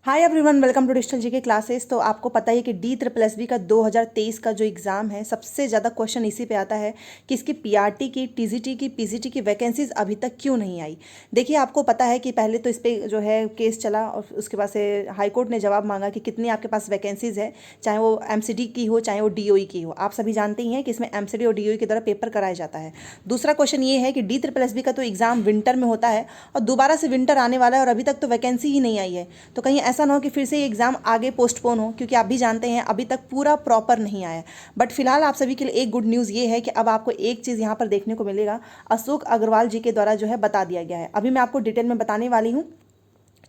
Hi everyone, welcome to digital GK classes. तो आपको पता है कि DSSB का 2023 का जो एग्ज़ाम है, सबसे ज़्यादा क्वेश्चन इसी पे आता है कि इसकी पीआरटी की, टीजीटी की, पीजीटी की वैकेंसीज अभी तक क्यों नहीं आई। देखिए, आपको पता है कि पहले तो इस पर जो है केस चला और उसके बाद से हाई कोर्ट ने जवाब मांगा कि कितनी आपके पास वैकेंसीज़ है, चाहे वो एमसीडी की हो चाहे वो डीओई की हो। आप सभी जानते ही हैं कि इसमें एमसीडी और डीओई के द्वारा पेपर कराया जाता है। दूसरा क्वेश्चन ये है कि DSSB का तो एग्ज़ाम विंटर में होता है और दोबारा से विंटर आने वाला है और अभी तक तो वैकेंसी ही नहीं आई है। तो कहीं ऐसा ना हो कि फिर से ये एग्ज़ाम आगे पोस्टपोन हो, क्योंकि आप भी जानते हैं अभी तक पूरा प्रॉपर नहीं आया। बट फिलहाल आप सभी के लिए एक गुड न्यूज़ ये है कि अब आपको एक चीज़ यहाँ पर देखने को मिलेगा, अशोक अग्रवाल जी के द्वारा जो है बता दिया गया है। अभी मैं आपको डिटेल में बताने वाली हूँ।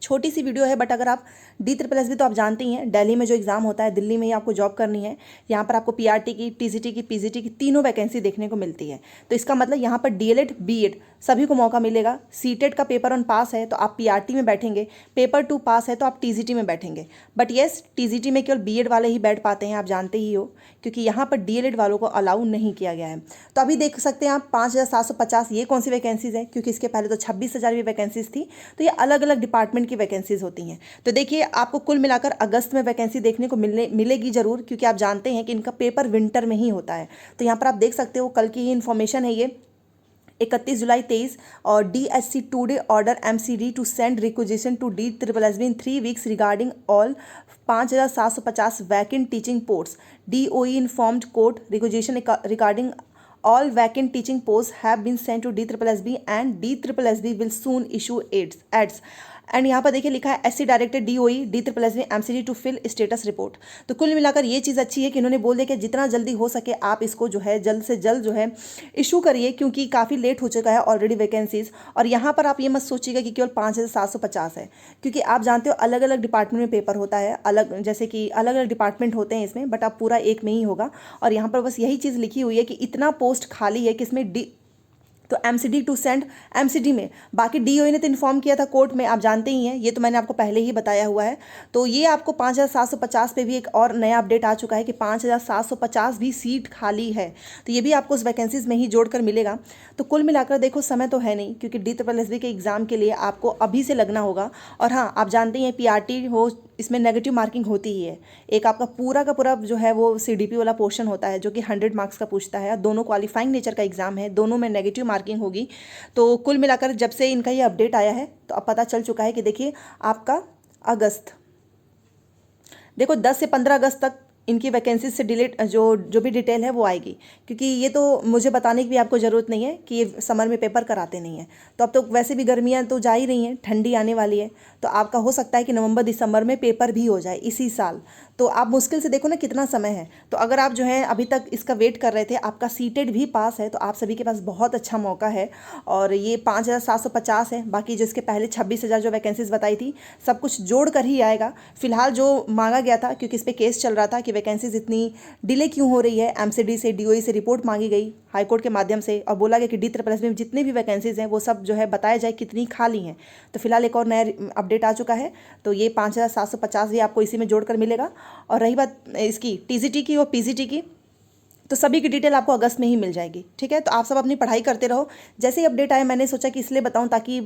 छोटी सी वीडियो है, बट अगर आप DSSB तो आप जानते ही हैं, दिल्ली में जो एग्ज़ाम होता है, दिल्ली में ही आपको जॉब करनी है। यहाँ पर आपको पीआरटी की, टीजीटी की, पीजीटी की तीनों वैकेंसी देखने को मिलती है। तो इसका मतलब यहाँ पर डीएलएड, बीएड सभी को मौका मिलेगा। सीटेट का पेपर 1 पास है तो आप पीआरटी में बैठेंगे, पेपर 2 पास है तो आप टीजीटी में बैठेंगे। बट येस, टीजीटी में केवल बीएड वाले ही बैठ पाते हैं, आप जानते ही हो, क्योंकि यहाँ पर डीएलएड वालों को अलाउ नहीं किया गया है। तो अभी देख सकते हैं आप 5750 ये कौन सी वैकेंसीज है, क्योंकि इसके पहले तो 26,000 भी वैकेंसीज थी। तो ये अलग अलग डिपार्टमेंट की वैकेंसीज होती हैं। तो देखिए, आपको कुल मिलाकर अगस्त में वैकेंसी देखने को मिलेगी जरूर, क्योंकि आप जानते हैं कि इनका पेपर विंटर में ही होता है। तो यहाँ पर आप देख सकते हो, कल की ही इन्फॉर्मेशन है ये, 31 जुलाई 23। और DSC today order MCD to send requisition to DSSB in 3 weeks regarding all 5750 vacant teaching posts. DOE informed court requisition regarding all vacant teaching posts have been sent to DSSB and DSSB will soon issue ads। And यहाँ पर देखिए लिखा है SC director DOE DSSB MCD to fill status report. तो कुल मिलाकर ये चीज़ अच्छी है कि इन्होंने बोल दिया कि जितना जल्दी हो सके आप इसको जो है जल्द से जल्द जो है इशू करिए, क्योंकि काफ़ी लेट हो चुका है ऑलरेडी वैकेंसीज। और यहाँ पर आप ये मत सोचिएगा कि केवल 5750 है, क्योंकि आप जानते हो अलग अलग डिपार्टमेंट में पेपर होता है, अलग जैसे कि अलग अलग डिपार्टमेंट होते हैं इसमें, बट अब पूरा एक में ही होगा। और यहाँ पर बस यही चीज़ लिखी हुई है कि इतना पोस्ट खाली है कि इसमें तो MCD टू सेंड MCD में, बाकी DOE ने तो इन्फॉर्म किया था कोर्ट में, आप जानते ही हैं, ये तो मैंने आपको पहले ही बताया हुआ है। तो ये आपको 5750 पे भी एक और नया अपडेट आ चुका है कि 5750 भी सीट खाली है। तो ये भी आपको उस वैकेंसीज में ही जोड़कर मिलेगा। तो कुल मिलाकर देखो, समय तो है नहीं, क्योंकि DSSB के एग्ज़ाम के लिए आपको अभी से लगना होगा। और हाँ, आप जानते हैं पीआरटी हो, इसमें नेगेटिव मार्किंग होती ही है। एक आपका पूरा का पूरा जो है वो CDP वाला पोर्शन होता है, जो कि 100 मार्क्स का पूछता है। दोनों क्वालिफाइंग नेचर का एग्जाम है, दोनों में नेगेटिव मार्किंग होगी। तो कुल मिलाकर जब से इनका ये अपडेट आया है, तो अब पता चल चुका है कि देखिए आपका अगस्त, देखो 10 से 15 अगस्त तक इनकी वैकेंसी से डिलीट जो भी डिटेल है वो आएगी, क्योंकि ये तो मुझे बताने की भी आपको ज़रूरत नहीं है कि ये समर में पेपर कराते नहीं हैं। तो अब तो वैसे भी गर्मियाँ तो जा ही रही हैं, ठंडी आने वाली है, तो आपका हो सकता है कि नवंबर दिसंबर में पेपर भी हो जाए इसी साल। तो आप मुश्किल से देखो ना कितना समय है। तो अगर आप जो है अभी तक इसका वेट कर रहे थे, आपका सीटेड भी पास है, तो आप सभी के पास बहुत अच्छा मौका है। और ये 5750 है, बाकी जो इसके पहले 26,000 जो वैकेंसीज बताई थी, सब कुछ जोड़ कर ही आएगा। फिलहाल जो मांगा गया था, क्योंकि इस पर केस चल रहा था कि वैकेंसीज इतनी डिले क्यों हो रही है, MCD से DOE से रिपोर्ट मांगी गई हाईकोर्ट के माध्यम से, और बोला गया कि DSSB में जितनी भी वैकेंसीज हैं वो सब जो है बताया जाए कितनी खाली हैं। तो फिलहाल एक और नया अपडेट आ चुका है। तो ये 5750 भी आपको इसी में जोड़कर मिलेगा। और रही बात इसकी टीजीटी की और पीजीटी की, तो सभी की डिटेल आपको अगस्त में ही मिल जाएगी। ठीक है, तो आप सब अपनी पढ़ाई करते रहो। जैसे ही अपडेट आया, मैंने सोचा कि इसलिए बताऊं, ताकि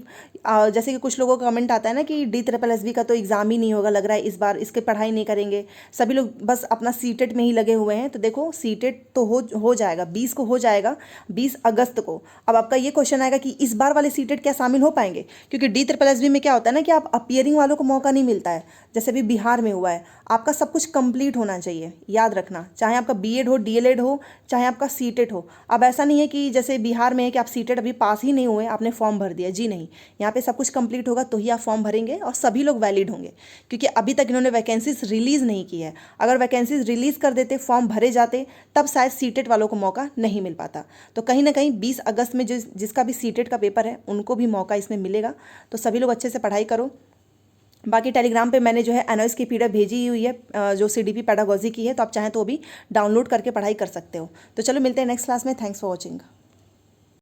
जैसे कि कुछ लोगों का कमेंट आता है ना कि DSSB का तो एग्ज़ाम ही नहीं होगा, लग रहा है इस बार इसके पढ़ाई नहीं करेंगे, सभी लोग बस अपना सीटेट में ही लगे हुए हैं। तो देखो, सीटेट तो हो जाएगा, 20 को हो जाएगा, 20 अगस्त को। अब आपका ये क्वेश्चन आएगा कि इस बार वाले सीटेट क्या शामिल हो पाएंगे, क्योंकि DSSB में क्या होता है ना कि आप अपियरिंग वालों को मौका नहीं मिलता है। जैसे अभी बिहार में हुआ है, आपका सब कुछ कंप्लीट होना चाहिए, याद रखना, चाहे आपका बीएड हो, डीएलएड हो, चाहे आपका सीटेट हो। अब ऐसा नहीं है कि जैसे बिहार में है कि आप सीटेट अभी पास ही नहीं हुए, आपने फॉर्म भर दिया, जी नहीं, यहाँ पे सब कुछ कंप्लीट होगा तो ही आप फॉर्म भरेंगे और सभी लोग वैलिड होंगे, क्योंकि अभी तक इन्होंने वैकेंसीज रिलीज़ नहीं की है। अगर वैकेंसीज रिलीज़ कर देते, फॉर्म भरे जाते, तब शायद सीटेट वालों को मौका नहीं मिल पाता। तो कहीं ना कहीं 20 अगस्त में जिसका भी सीटेट का पेपर है, उनको भी मौका इसमें मिलेगा। तो सभी लोग अच्छे से पढ़ाई करो। बाकी टेलीग्राम पे मैंने जो है एनओएस की PDF भेजी हुई है, जो CDP पेडागोजी की है, तो आप चाहें तो वो भी डाउनलोड करके पढ़ाई कर सकते हो। तो चलो मिलते हैं नेक्स्ट क्लास में। Thanks for watching.